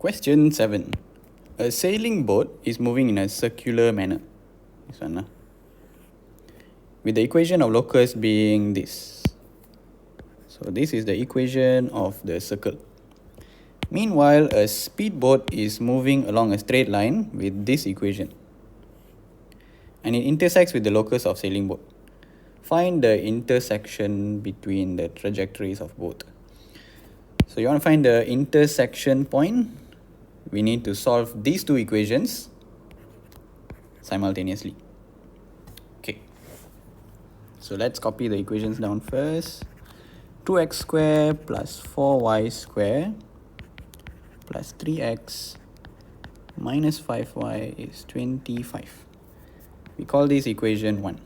Question 7. A sailing boat is moving in a circular manner. This one, with the equation of locus being this. So this is the equation of the circle. Meanwhile, a speedboat is moving along a straight line with this equation, and it intersects with the locus of sailing boat. Find the intersection between the trajectories of both. So you want to find the intersection point. We need to solve these two equations simultaneously. Okay. So let's copy the equations down first. 2x squared plus 4y squared plus 3x minus 5y is 25. We call this equation 1.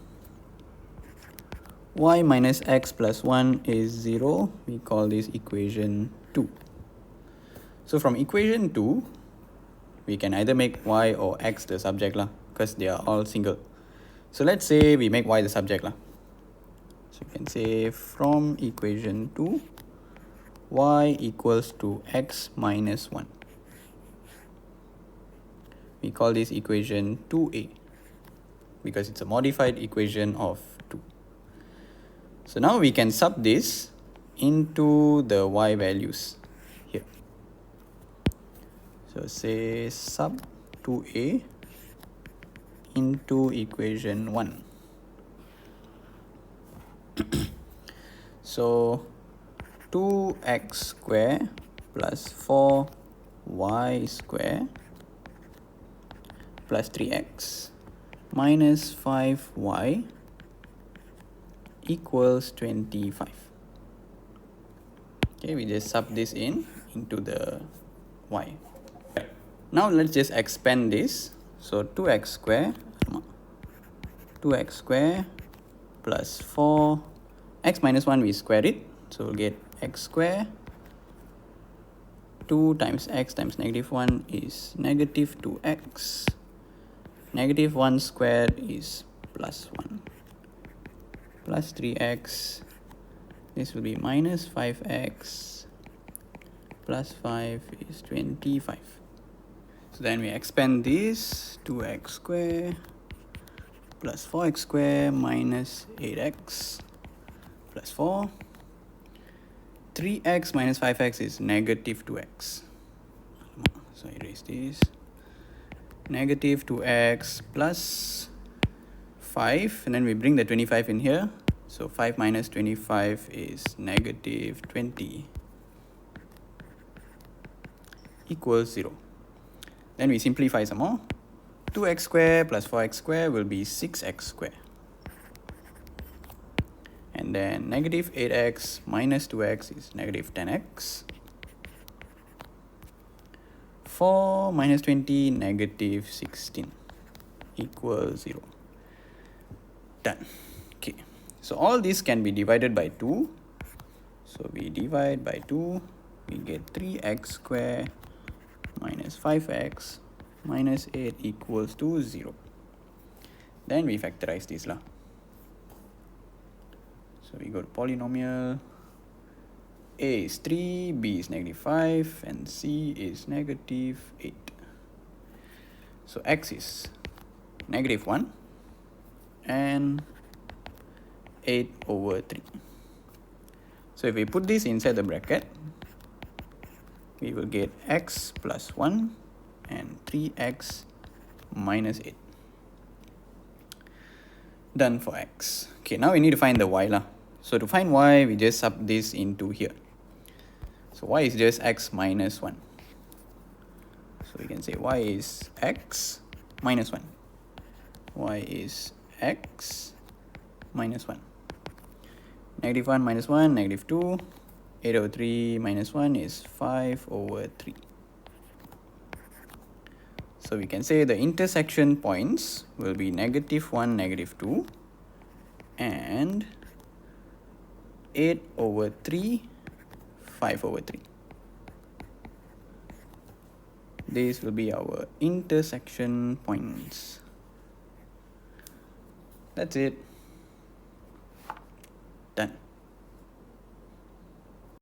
Y minus x plus 1 is 0. We call this equation 2. So from equation 2, we can either make y or x the subject because they are all single. So let's say we make y the subject So you can say from equation 2, y equals to x minus 1. We call this equation 2a because it's a modified equation of 2. So now we can sub this into the y values here. So say sub 2a into equation 1. So 2x squared plus 4y squared plus 3x minus 5y equals 25. Okay, we just sub this into the y. Now let's just expand this. So 2x squared plus 4 x minus 1 we square it, so we'll get x squared. 2 times x times negative 1 is negative 2x. Negative 1 squared is plus 1. Plus 3x, this will be minus 5x, plus 5 is 25. So then we expand this, 2x squared plus 4x squared minus 8x plus 4. 3x minus 5x is negative 2x. So erase this. Negative 2x plus 5, and then we bring the 25 in here. So 5 minus 25 is negative 20 equals 0. Then we simplify some more. 2x squared plus 4x squared will be 6x squared. And then negative 8x minus 2x is negative 10x. 4 minus 20, negative 16 equals 0. Done. Okay. So all this can be divided by 2. So we divide by 2. We get 3x squared minus 5x minus 8 equals to 0. Then we factorize this So we go to polynomial. A is 3, B is negative 5, and C is negative 8. So x is negative 1 and 8 over 3. So if we put this inside the bracket, we will get x plus 1 and 3x minus 8. Done for x. Okay, now we need to find the y So to find y, we just sub this into here. So y is just x minus 1. So we can say y is x minus 1. Y is x minus 1. Negative 1 minus 1, negative 2. 8 over 3 minus 1 is 5 over 3. So we can say the intersection points will be negative 1, negative 2, and 8 over 3, 5 over 3. These will be our intersection points. That's it.